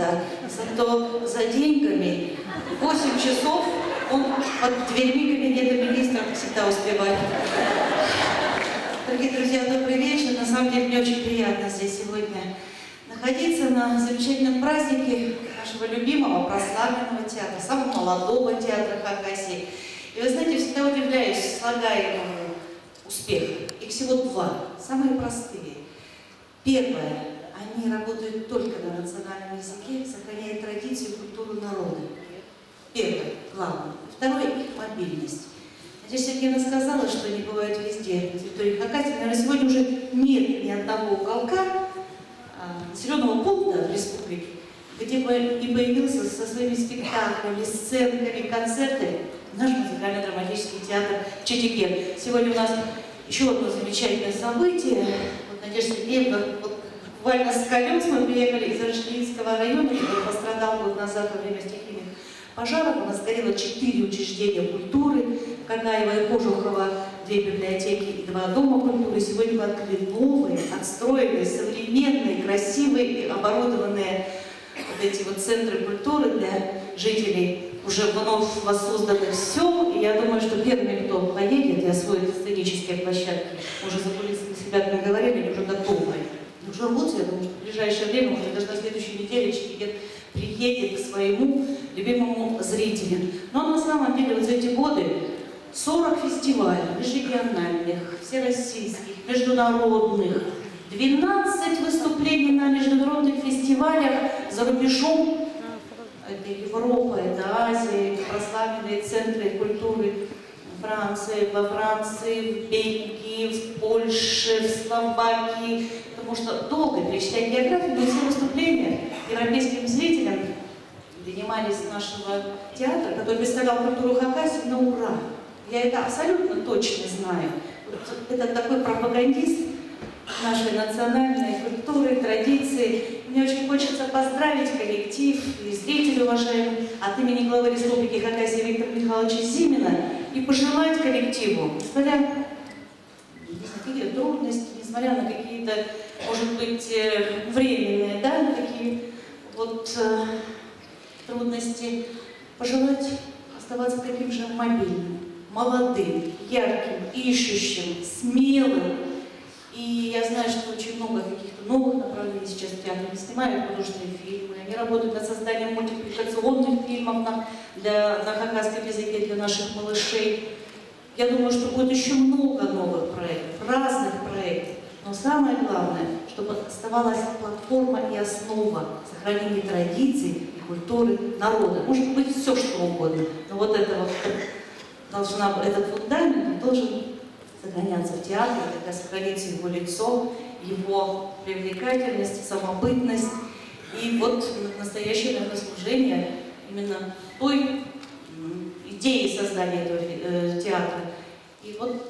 всегда. Зато за деньгами 8 часов он под дверьми кабинета министров всегда успевает. Дорогие друзья, добрый вечер. На самом деле мне очень приятно здесь сегодня находиться на замечательном празднике нашего любимого, прославленного театра, самого молодого театра Хакасии. И вы знаете, всегда удивляюсь слагаемому успеха. Их всего два, самые простые. Первое. Они работают только на национальном языке, сохраняя традицию и культуру народа. Первое, главное. Второе, их мобильность. Надежда Сергеевна сказала, что они бывают везде, на территории Хакасии. Наверное, сегодня уже нет ни одного уголка населенного пункта в республике, где бы не появился со своими спектаклями, сценками, концертами наш музыкально-драматический театр Читике. Сегодня у нас еще одно замечательное событие. Вот Надежда Сергеевна, буквально с колес мы приехали из Рашлинского района, который пострадал год назад во время стихийных пожаров. У нас сгорело 4 учреждения культуры, Канаева и Кожухова, 2 библиотеки и 2 дома культуры. Сегодня мы открыли новые, отстроенные, современные, красивые и оборудованные вот эти вот центры культуры для жителей уже вновь воссозданных сел. И я думаю, что первыми, кто поедет и освоит сценические площадки, уже за кулисами себя наговорили, они уже готовы. Уже рвутся, я думаю, что в ближайшее время, может, даже на следующей неделе Читике приедет к своему любимому зрителю. Но на самом деле вот за эти годы 40 фестивалей межрегиональных, всероссийских, международных, 12 выступлений на международных фестивалях за рубежом. Это Европа, это Азия, это прославленные центры культуры Франции, во Франции, в Бельгии, в Польше, в Словакии. Потому что долго перечислять географию, но все выступления европейским зрителям донимались нашего театра, который представлял культуру Хакасии на ура. Я это абсолютно точно знаю. Вот это такой пропагандист нашей национальной культуры, традиции. Мне очень хочется поздравить коллектив и зрителей уважаемых от имени главы Республики Хакасия Виктора Михайловича Зимина и пожелать коллективу, несмотря на какие-то трудности, несмотря на какие-то, может быть, временные, да, такие вот трудности, пожелать оставаться таким же мобильным, молодым, ярким, ищущим, смелым. И я знаю, что очень много каких-то новых направлений сейчас в театре. Они снимают художественные фильмы, они работают над созданием мультипликационных фильмов на хакасском языке для наших малышей. Я думаю, что будет еще много новых проектов, разных проектов. Но самое главное, чтобы оставалась платформа и основа сохранения традиций и культуры народа. Может быть, все что угодно. Но вот это вот этот фундамент должен сохраняться в театре, тогда сохранится его лицо, его привлекательность, самобытность. И вот настоящее служение именно той идеи создания этого театра. И вот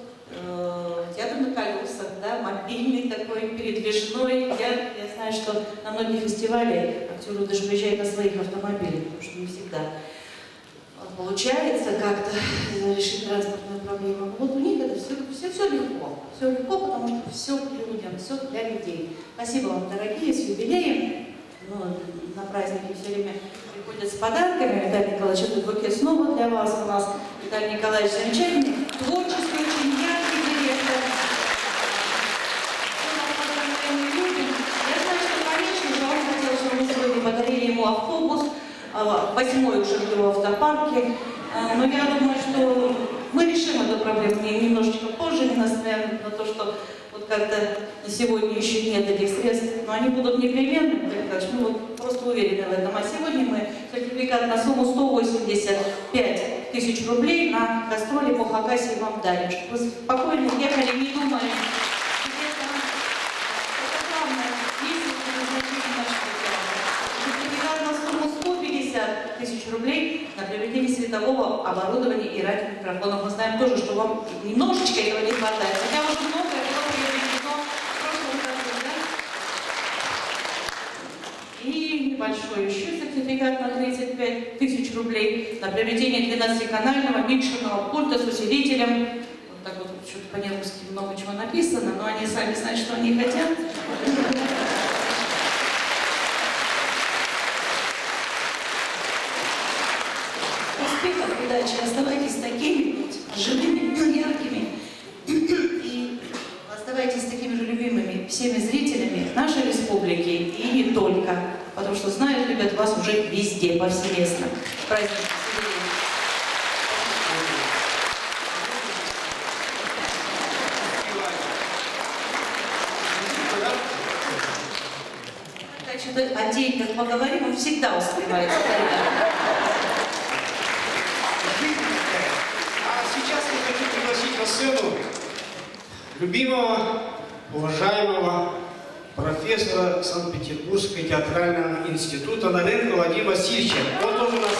театр на колесах, да, мобильный такой, передвижной. Я знаю, что на многие фестивали актеры даже приезжают на своих автомобилях, потому что не всегда получается как-то решить транспортную проблему. Вот у них это все легко. Все легко, потому что все к людям, все для людей. Спасибо вам, дорогие, с юбилеем. Ну, на праздники все время приходят с подарками. Виталий Николаевич, этот букет снова для вас у нас. Виталий Николаевич замечательный, творческий, очень яркий директор. Я знаю, что, конечно же, он хотел, чтобы мы сегодня подарили ему автобус, 8-й уже в его автопарке. Но я думаю, что мы решим эту проблему немножечко позже, несмотря на то, что вот как-то на сегодня еще нет этих средств, но они будут непременно, мы вот просто уверены в этом. А сегодня мы сертификат на сумму 185 тысяч рублей на гастроли по Хакасии вам дарим, чтобы вы спокойно ехали, не думали. Тысяч рублей на приобретение светового оборудования и радиомикрофонов. Мы знаем тоже, что вам немножечко этого не хватает. Хотя уже многое было приобретено в прошлом году, да? И небольшой еще сертификат на 35 тысяч рублей на приобретение 12-канального микшерного пульта с усилителем. Вот так вот, что-то по-немецки много чего написано, но они сами знают, что они хотят. успехов, удачи. Оставайтесь такими живыми, яркими. И оставайтесь такими же любимыми всеми зрителями нашей республики и не только. Потому что знают, любят вас уже везде, повсеместно. Праздник о деньгах поговорим, он всегда успевает. А сейчас я хочу пригласить на сцену любимого, уважаемого профессора Санкт-Петербургского театрального института Наренко Владимира Васильевича. Он тоже у нас